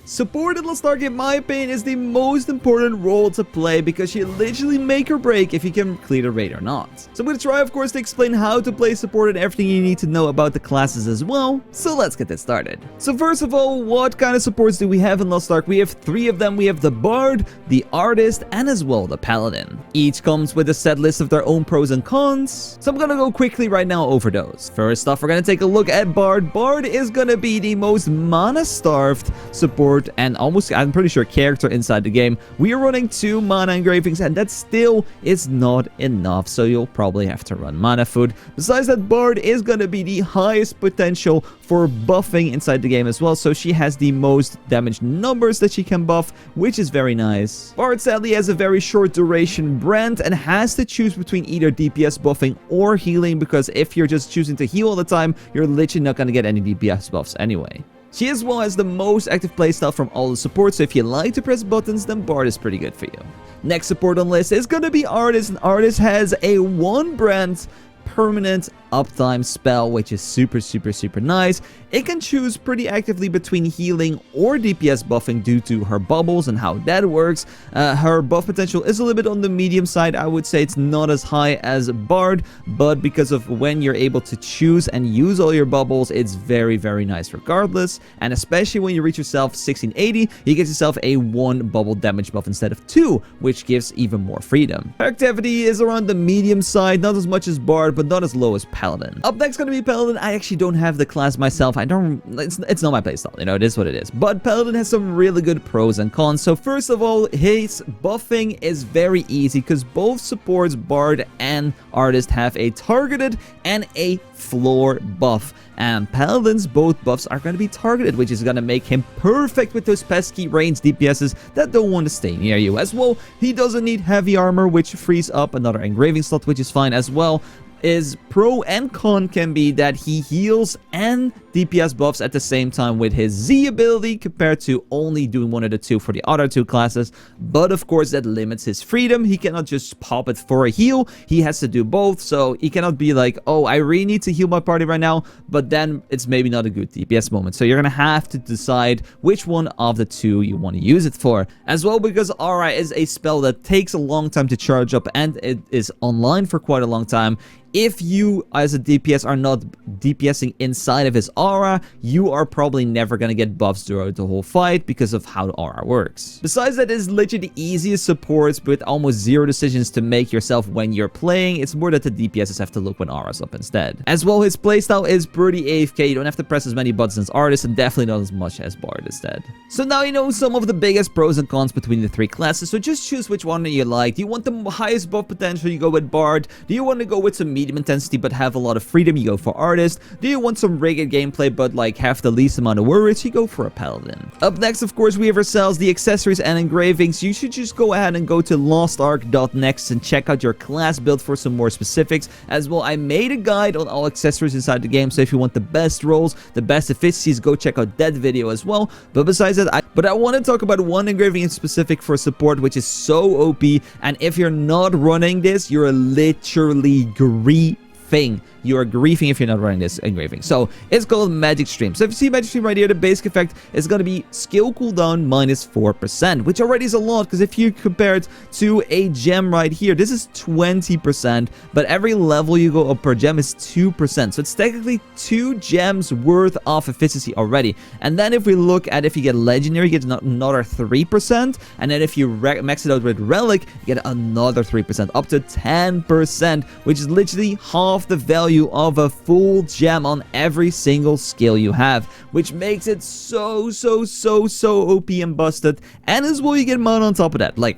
Support in Lost Ark, in my opinion, is the most important role to play because you literally make or break if you can clear the raid or not. So I'm going to try, of course, to explain how to play support and everything you need to know about the classes as well. So let's get this started. So first of all, what kind of supports do we have in Lost Ark? We have 3 of them. We have the Bard, the Artist, and as well the Paladin. Each comes with a set list of their own pros and cons. So I'm going to go quickly right now over those. First off, we're going to take a look at Bard. Bard is going to be the most mana-starved support and almost, I'm pretty sure, character inside the game. We are running 2 mana engravings, and that still is not enough, so you'll probably have to run mana food. Besides that, Bard is going to be the highest potential for buffing inside the game as well, so she has the most damage numbers that she can buff, which is very nice. Bard sadly has a very short duration brand and has to choose between either DPS buffing or healing, because if you're just choosing to heal all the time, you're literally not going to get any DPS buffs anyway. She as well has the most active playstyle from all the supports, so if you like to press buttons, then Bard is pretty good for you. Next support on the list is going to be Artist, and Artist has a 1 brand permanent uptime spell, which is super nice. It can choose pretty actively between healing or DPS buffing due to her bubbles and how that works. Her buff potential is a little bit on the medium side. I would say it's not as high as Bard, but because of when you're able to choose and use all your bubbles, it's very nice regardless. And especially when you reach yourself 1680, you get yourself a 1 bubble damage buff instead of 2, which gives even more freedom. Her activity is around the medium side, not as much as Bard, but not as low as Paladin. Up next going to be Paladin. I actually don't have the class myself. It's not my playstyle, you know, it is what it is. But Paladin has some really good pros and cons. So first of all, his buffing is very easy because both supports, Bard and Artist, have a targeted and a floor buff. And Paladin's both buffs are going to be targeted, which is going to make him perfect with those pesky ranged DPSs that don't want to stay near you. As well, he doesn't need heavy armor, which frees up another engraving slot, which is fine as well. His pro and con can be that he heals and DPS buffs at the same time with his Z ability compared to only doing one of the 2 for the other 2 classes. But of course that limits his freedom. He cannot just pop it for a heal. He has to do both, so he cannot be like, oh, I really need to heal my party right now, but then it's maybe not a good DPS moment. So you're gonna have to decide which one of the 2 you want to use it for. As well, because Aura is a spell that takes a long time to charge up and it is online for quite a long time. If you, as a DPS, are not DPSing inside of his aura, you are probably never going to get buffs throughout the whole fight because of how the aura works. Besides that, it's literally the easiest supports with almost 0 decisions to make yourself when you're playing. It's more that the DPSs have to look when aura's up instead. As well, his playstyle is pretty AFK. You don't have to press as many buttons as Artist, and definitely not as much as Bard instead. So now you know some of the biggest pros and cons between the 3 classes, so just choose which one you like. Do you want the highest buff potential? You go with Bard. Do you want to go with some medium intensity but have a lot of freedom? You go for Artist. Do you want some rigid gameplay but like have the least amount of worries? You go for a Paladin. Up next, of course, we have ourselves the accessories and engravings. You should just go ahead and go to lostark.next and check out your class build for some more specifics. As well, I made a guide on all accessories inside the game, so if you want the best rolls, the best efficiencies, go check out that video as well. But besides that, I want to talk about one engraving in specific for support, which is so OP, and if you're not running this, you're literally griefing. You are griefing if you're not running this engraving. So it's called Magick Stream. So if you see Magick Stream right here, the basic effect is going to be skill cooldown minus 4%, which already is a lot, because if you compare it to a gem right here, this is 20%, but every level you go up per gem is 2%. So it's technically 2 gems worth of efficiency already. And then if we look at if you get legendary, you get another 3%, and then if you max it out with relic, you get another 3%, up to 10%, which is literally half the value of a full gem on every single skill you have, which makes it so OP and busted. And as well, you get mana on top of that. Like,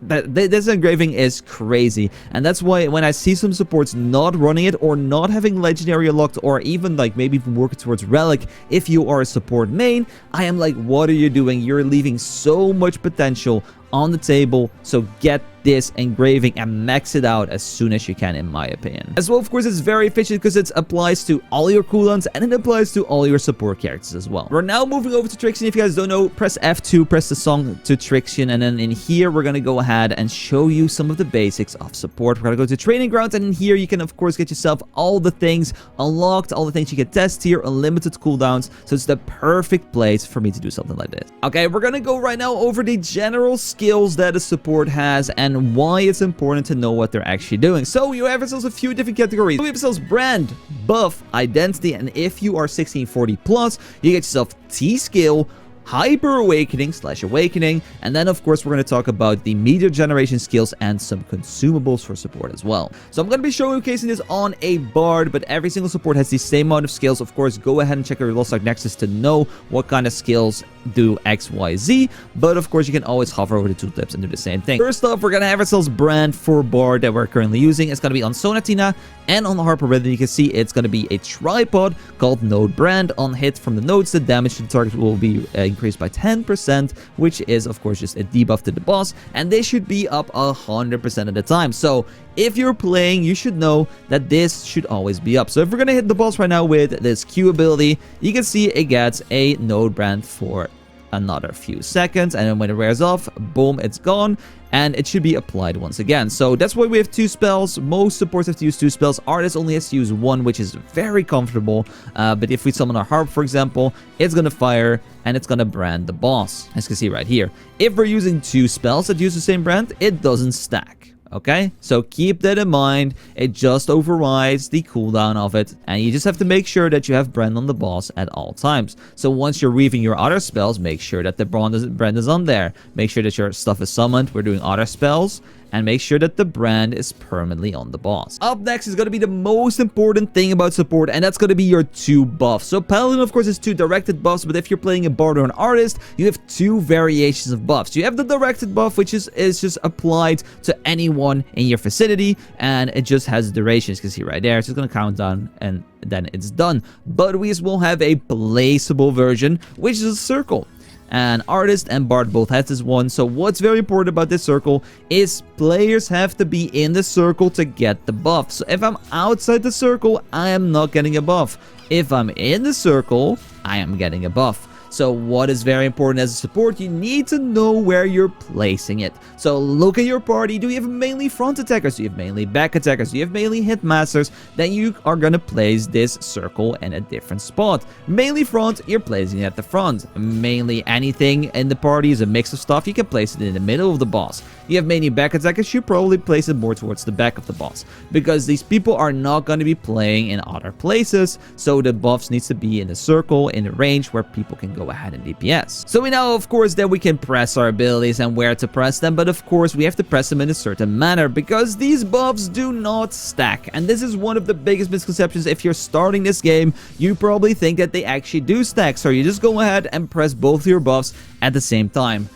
this engraving is crazy, and that's why when I see some supports not running it or not having legendary unlocked, or even like maybe even working towards relic, if you are a support main, I am like, what are you doing? You're leaving so much potential on the table. So get this engraving and max it out as soon as you can, in my opinion. As well, of course, it's very efficient because it applies to all your cooldowns and it applies to all your support characters as well. We're now moving over to Trixion. If you guys don't know, press F2, press the song to Trixion, and then in here we're gonna go ahead and show you some of the basics of support. We're gonna go to training grounds, and in here you can of course get yourself all the things unlocked, all the things you can test here, unlimited cooldowns. So it's the perfect place for me to do something like this. Okay, we're gonna go right now over the general skills that a support has and why it's important to know what they're actually doing. So you have yourselves a few different categories. We have yourselves brand, buff, identity, and if you are 1640 plus, you get yourself T skill, hyper awakening / awakening, and then of course we're going to talk about the meteor generation skills and some consumables for support as well. So I'm going to be showcasing this on a bard, but every single support has the same amount of skills. Of course, go ahead and check your Lost Ark Nexus to know what kind of skills do X, Y, Z, but of course you can always hover over the tooltips and do the same thing. First off, we're going to have ourselves brand for bard that we're currently using. It's going to be on Sonatina and on the Harper Rhythm. You can see it's going to be a tripod called Node Brand. On hit from the nodes, the damage to the target will be increased by 10%, which is of course just a debuff to the boss, and they should be up 100% of the time. So if you're playing, you should know that this should always be up. So if we're gonna hit the boss right now with this Q ability, you can see it gets a Node Brand for another few seconds, and then when it wears off, boom, it's gone, and it should be applied once again. So that's why we have 2 spells. Most supports have to use 2 spells. Artist only has to use 1, which is very comfortable. But if we summon our harp, for example, it's gonna fire and it's gonna brand the boss, as you can see right here. If we're using 2 spells that use the same brand, it doesn't stack. Okay, so keep that in mind. It just overrides the cooldown of it, and you just have to make sure that you have brand on the boss at all times. So once you're weaving your other spells, make sure that the brand is on there. Make sure that your stuff is summoned. We're doing other spells, and make sure that the brand is permanently on the boss. Up next is going to be the most important thing about support, and that's going to be your 2 buffs. So Paladin, of course, is 2 directed buffs, but if you're playing a bard or an artist, you have 2 variations of buffs. You have the directed buff, which is just applied to anyone in your vicinity, and it just has durations. You can see right there, it's just going to count down, and then it's done. But we as well have a placeable version, which is a circle. And artist and bard both has this one. So what's very important about this circle is players have to be in the circle to get the buff. So if I'm outside the circle, I am not getting a buff. If I'm in the circle, I am getting a buff. So what is very important as a support, you need to know where you're placing it. So look at your party. Do you have mainly front attackers? Do you have mainly back attackers? Do you have mainly hitmasters? Then you are going to place this circle in a different spot. Mainly front, you're placing it at the front. Mainly anything in the party is a mix of stuff. You can place it in the middle of the boss. You have mainly back attackers, you probably place it more towards the back of the boss, because these people are not going to be playing in other places. So the buffs needs to be in the circle, in the range where people can go ahead and DPS. So we know, of course, that we can press our abilities and where to press them, but of course we have to press them in a certain manner, because these buffs do not stack. And this is one of the biggest misconceptions. If you're starting this game, you probably think that they actually do stack. So you just go ahead and press both your buffs at the same time.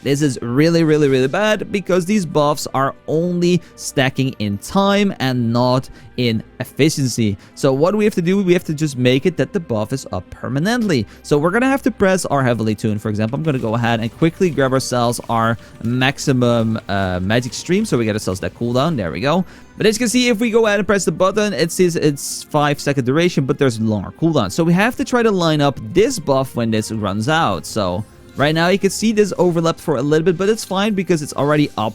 This is really bad, because these buffs are only stacking in time and not in efficiency. So what we have to do, we have to just make it that the buff is up permanently. So we're gonna have to press our heavily tuned. For example, I'm gonna go ahead and quickly grab ourselves our maximum magic stream, so we get ourselves that cooldown. There we go. But as you can see, if we go ahead and press the button, it says it's 5-second duration, but there's longer cooldown. So we have to try to line up this buff when this runs out. So right now, you can see this overlapped for a little bit, but it's fine because it's already up,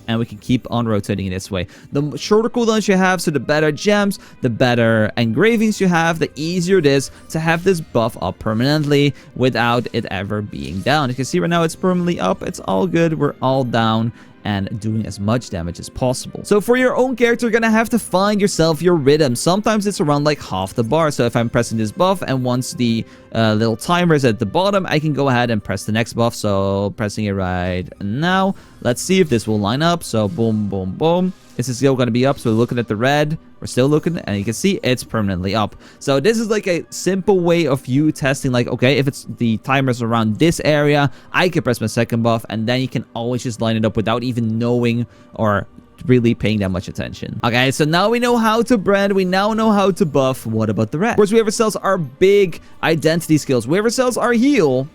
and we can keep on rotating it this way. The shorter cooldowns you have, so the better gems, the better engravings you have, the easier it is to have this buff up permanently without it ever being down. You can see right now it's permanently up. It's all good. We're all down and doing as much damage as possible. So for your own character, you're gonna have to find yourself your rhythm. Sometimes it's around like half the bar. So if I'm pressing this buff, and once the little timer is at the bottom, I can go ahead and press the next buff. So pressing it right now. Let's see if this will line up. So boom, boom, boom. This is still going to be up, so we're looking at the red. We're still looking, and you can see it's permanently up. So this is like a simple way of you testing, like, okay, if it's the timers around this area, I can press my second buff, and then you can always just line it up without even knowing or really paying that much attention. Okay, so now we know how to brand, we now know how to buff. What about the rest? Of course, we have ourselves our big identity skills. We have ourselves our heal,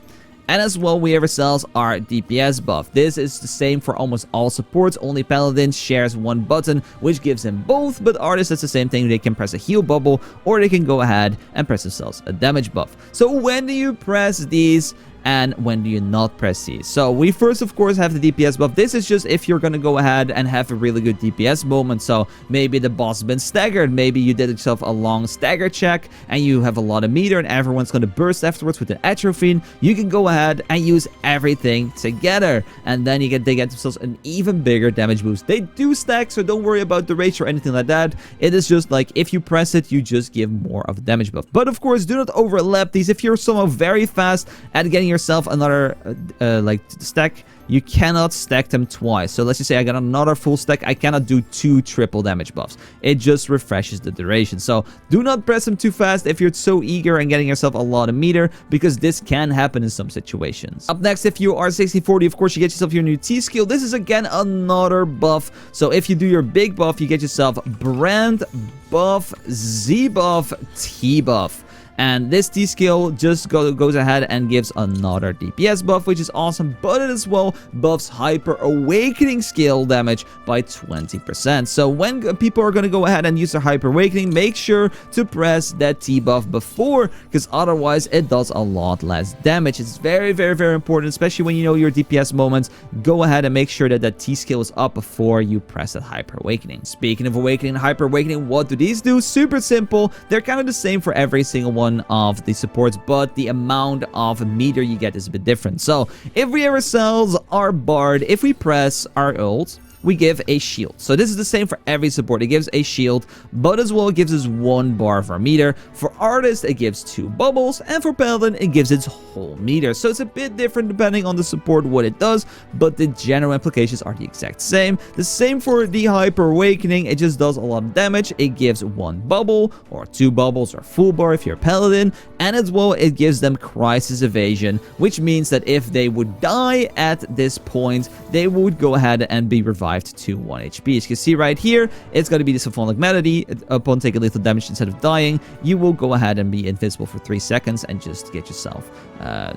And as well, we have ourselves our DPS buff. This is the same for almost all supports, only Paladin shares one button, which gives him both, but artists, it's the same thing. They can press a heal bubble, or they can go ahead and press themselves a damage buff. So when do you press these? And when do you not press these? So we first, of course, have the DPS buff. This is just if you're going to go ahead and have a really good DPS moment. So maybe the boss has been staggered. Maybe you did yourself a long stagger check and you have a lot of meter and everyone's going to burst afterwards with an atropine. You can go ahead and use everything together. And then they get themselves an even bigger damage boost. They do stack, so don't worry about the ratio or anything like that. It is just like if you press it, you just give more of a damage buff. But of course, do not overlap these. If you're somehow very fast at getting yourself another like stack, you cannot stack them twice. So let's just say I got another full stack, I cannot do 2 triple damage buffs. It just refreshes the duration. So do not press them too fast if you're so eager and getting yourself a lot of meter, because this can happen in some situations. Up next, if you are 60-40, of course, you get yourself your new T skill. This is again another buff. So if you do your big buff, you get yourself brand buff, Z buff, T buff. And this T skill just goes ahead and gives another DPS buff, which is awesome, but it as well buffs Hyper Awakening skill damage by 20%. So when people are going to go ahead and use their Hyper Awakening, make sure to press that T buff before, because otherwise it does a lot less damage. It's very, very, very important, especially when you know your DPS moments. Go ahead and make sure that that T skill is up before you press that Hyper Awakening. Speaking of Awakening and Hyper Awakening, what do these do? Super simple. They're kind of the same for every single one of the supports, but the amount of meter you get is a bit different. So if we have ourselves our Bard, if we press our ult, we give a shield. So this is the same for every support. It gives a shield, but as well it gives us 1 bar of our meter. For Artist, it gives 2 bubbles, and for Paladin, it gives its whole meter. So it's a bit different depending on the support what it does, but the general implications are the exact same. The same for the Hyper Awakening. It just does a lot of damage. It gives 1 bubble, or 2 bubbles, or full bar if you're Paladin, and as well it gives them Crisis Evasion, which means that if they would die at this point, they would go ahead and be revived to 1 HP. As you can see right here, it's going to be the Symphonic Melody. Upon taking lethal damage instead of dying, you will go ahead and be invisible for 3 seconds and just get yourself,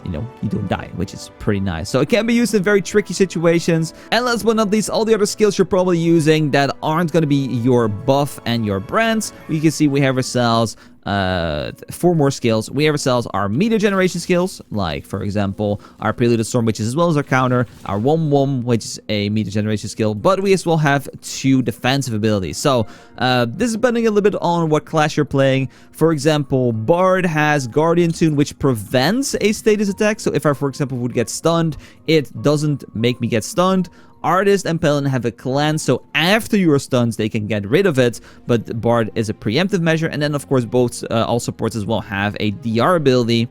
you know, you don't die, which is pretty nice. So it can be used in very tricky situations. And last but not least, all the other skills you're probably using that aren't going to be your buff and your brands. You can see we have ourselves 4 more skills. We have ourselves our meter generation skills, like for example our Preluded Storm, which is as well as our counter, our Wom, which is a meter generation skill, but we as well have 2 defensive abilities. So this is depending a little bit on what class you're playing. For example, Bard has Guardian Tune, which prevents a status attack. So if I, for example, would get stunned, it doesn't make me get stunned. Artist and Paladin have a cleanse, so after you are stunned, they can get rid of it, but Bard is a preemptive measure. And then, of course, both all supports as well have a DR ability,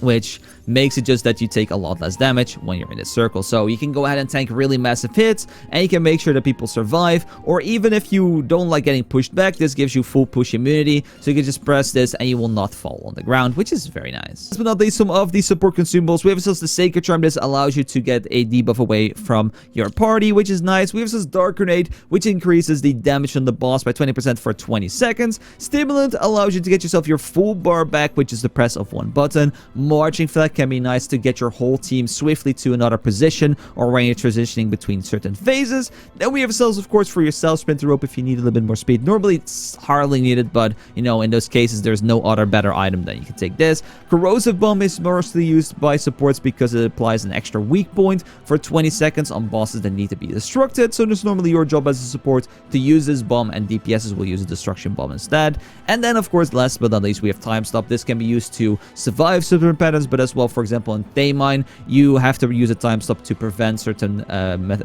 which makes it just that you take a lot less damage when you're in this circle. So you can go ahead and tank really massive hits, and you can make sure that people survive. Or even if you don't like getting pushed back, this gives you full push immunity. So you can just press this and you will not fall on the ground, which is very nice. Last but not least, some of these support consumables. We have ourselves the Sacred Charm. This allows you to get a debuff away from your party, which is nice. We have ourselves Dark Grenade, which increases the damage on the boss by 20% for 20 seconds. Stimulant allows you to get yourself your full bar back, which is the press of 1 button. Marching Flag can be nice to get your whole team swiftly to another position, or when you're transitioning between certain phases. Then we have ourselves, of course, for your Self Sprinter Rope if you need a little bit more speed. Normally it's hardly needed, but you know, in those cases there's no other better item than you can take this. Corrosive Bomb is mostly used by supports because it applies an extra weak point for 20 seconds on bosses that need to be destructed. So it's normally your job as a support to use this bomb, and DPSs will use a destruction bomb instead. And then, of course, last but not least, we have Time Stop. This can be used to survive certain patterns, but as well, for example, in Daemine, you have to use a time stop to prevent certain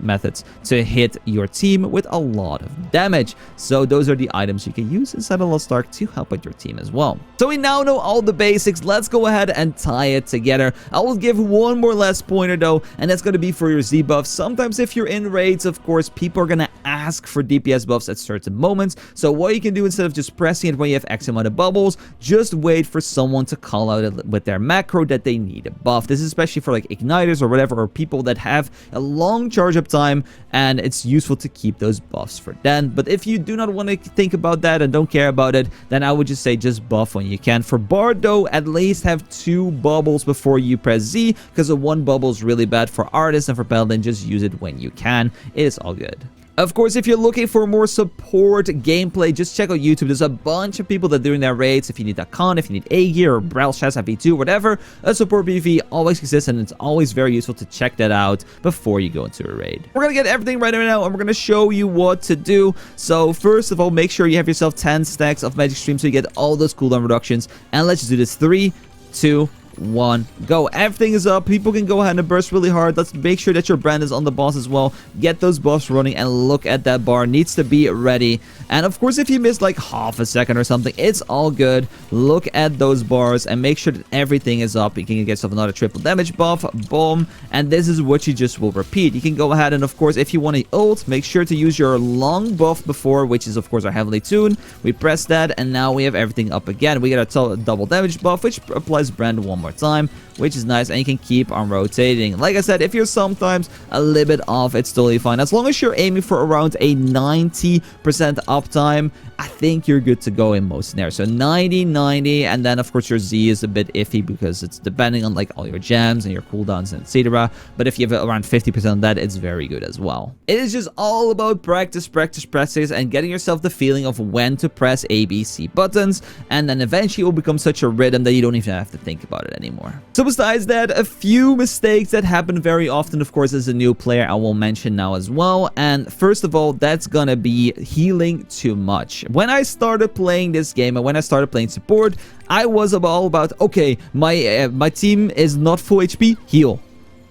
methods to hit your team with a lot of damage. So those are the items you can use inside of Lost Ark to help out your team as well. So we now know all the basics. Let's go ahead and tie it together. I will give one more last pointer though, and that's going to be for your Z buff. Sometimes if you're in raids, of course, people are going to ask ask for DPS buffs at certain moments. So what you can do, instead of just pressing it when you have X amount of bubbles, just wait for someone to call out with their macro that they need a buff. This is especially for like igniters or whatever, or people that have a long charge up time, and it's useful to keep those buffs for then. But if you do not want to think about that and don't care about it, then I would just say just buff when you can. For Bard though, at least have 2 bubbles before you press Z, because a 1 bubble is really bad. For Artist and for Paladin, just use it when you can. It is all good. Of course, if you're looking for more support gameplay, just check out YouTube. There's a bunch of people that are doing their raids. If you need that con, if you need A gear or Brawl Chest V2, whatever, a support PvP always exists, and it's always very useful to check that out before you go into a raid. We're gonna get everything right now, and we're gonna show you what to do. So first of all, make sure you have yourself 10 stacks of Magic Stream so you get all those cooldown reductions. And let's just do this. 3, 2, 1, go. Everything is up. People can go ahead and burst really hard. Let's make sure that your brand is on the boss as well. Get those buffs running, and look at that bar. Needs to be ready. And of course, if you missed like half a second or something, it's all good. Look at those bars and make sure that everything is up. You can get yourself another triple damage buff. Boom. And this is what you just will repeat. You can go ahead and, of course, if you want to ult, make sure to use your long buff before, which is of course our heavily tuned. We press that, and now we have everything up again. We get a double damage buff, which applies brand one more time, which is nice, and you can keep on rotating. Like I said, if you're sometimes a little bit off, it's totally fine. As long as you're aiming for around a 90% uptime, I think you're good to go in most scenarios. So 90, 90, and then of course your Z is a bit iffy because it's depending on like all your gems and your cooldowns and etc. But if you have around 50% of that, it's very good as well. It is just all about practice, and getting yourself the feeling of when to press A, B, C buttons, and then eventually it will become such a rhythm that you don't even have to think about it anymore. So besides that, a few mistakes that happen very often, of course, as a new player, I will mention now as well. And first of all, that's gonna be healing too much. When I started playing this game and when I started playing support, I was all about, okay, my team is not full HP, heal.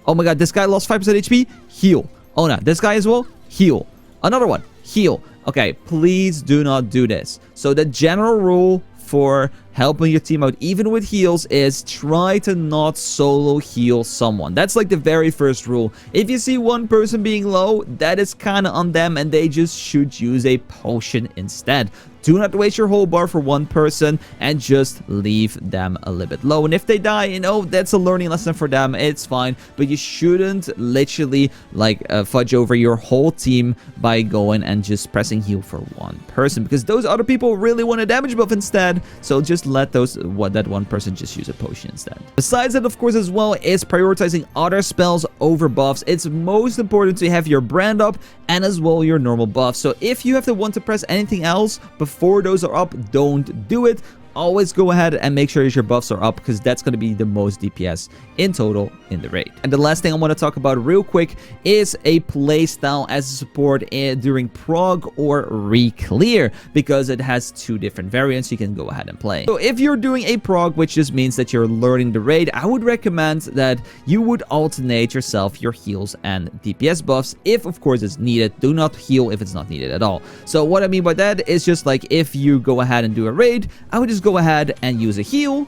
Oh my god, this guy lost 5% HP, heal. Oh no, this guy as well, heal. Another one, heal. Okay, please do not do this. So the general rule for helping your team out, even with heals, is try to not solo heal someone. That's like the very first rule. If you see one person being low, that is kind of on them, and they just should use a potion instead. Do not waste your whole bar for one person, and just leave them a little bit low. And if they die, you know, that's a learning lesson for them. It's fine, but you shouldn't literally like fudge over your whole team by going and just pressing heal for one person, because those other people really want a damage buff instead. So just let that one person just use a potion instead. Besides that, of course, as well, is prioritizing other spells over buffs. It's most important to have your brand up and as well your normal buff. So if you have to want to press anything else before those are up, don't do it. Always go ahead and make sure your buffs are up, because that's going to be the most DPS in total in the raid. And the last thing I want to talk about real quick is a playstyle as a support during Prog or Reclear, because it has 2 different variants you can go ahead and play. So if you're doing a Prog, which just means that you're learning the raid, I would recommend that you would alternate yourself your heals and DPS buffs if of course it's needed. Do not heal if it's not needed at all. So what I mean by that is just like if you go ahead and do a raid, I would just go ahead and use a heal,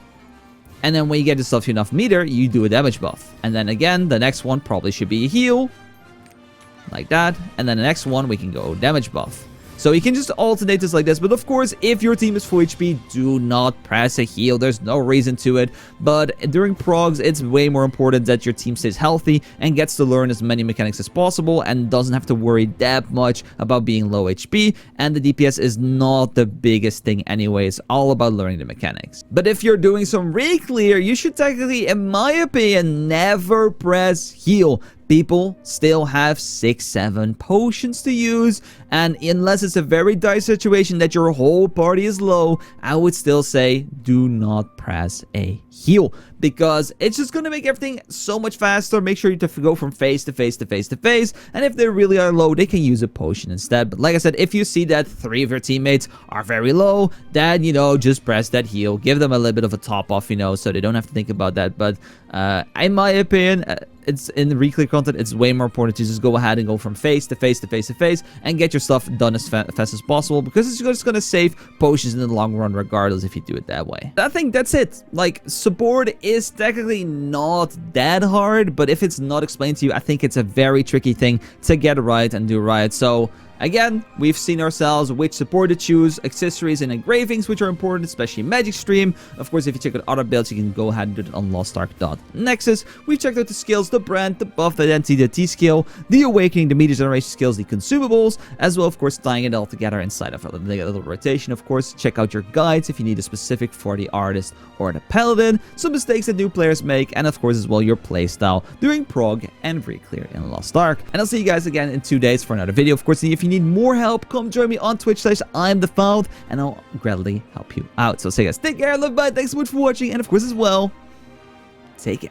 and then when you get yourself enough meter, you do a damage buff, and then again the next one probably should be a heal like that, and then the next one we can go damage buff. So you can just alternate this like this. But of course, if your team is full HP, do not press a heal. There's no reason to it. But during progs, it's way more important that your team stays healthy and gets to learn as many mechanics as possible and doesn't have to worry that much about being low HP. And the DPS is not the biggest thing anyway. It's all about learning the mechanics. But if you're doing some Reclear, you should technically, in my opinion, never press heal. People still have 6-7 potions to use, and unless it's a very dire situation that your whole party is low, I would still say do not press a heal, because it's just going to make everything so much faster. Make sure you go from phase to phase to phase to phase, and if they really are low, they can use a potion instead. But like I said, if you see that 3 of your teammates are very low, then, you know, just press that heal. Give them a little bit of a top off, you know, so they don't have to think about that. But in my opinion, it's in the Reclear content, it's way more important to just go ahead and go from phase to phase to phase to phase and get your stuff done as fast as possible, because it's just going to save potions in the long run regardless if you do it that way. I think that's it. Like, support is technically not that hard, but if it's not explained to you, I think it's a very tricky thing to get right and do right. So Again, we've seen ourselves which support to choose, accessories and engravings which are important, especially in Magick stream. Of course, if you check out other builds, you can go ahead and do it on lostark.nexus. We've checked out the skills, the brand, the buff, the identity, the T skill, the awakening, the meter generation skills, the consumables, as well, of course, tying it all together inside of a little rotation. Of course, check out your guides if you need a specific for the artist or the paladin, some mistakes that new players make, and of course as well your playstyle doing Prog and Reclear in Lost Ark. And I'll see you guys again in 2 days for another video. Of course, if you need more help, come join me on Twitch/ImDefild, and I'll gladly help you out. So say guys, take care, love, bye, thanks so much for watching, and of course as well, take care.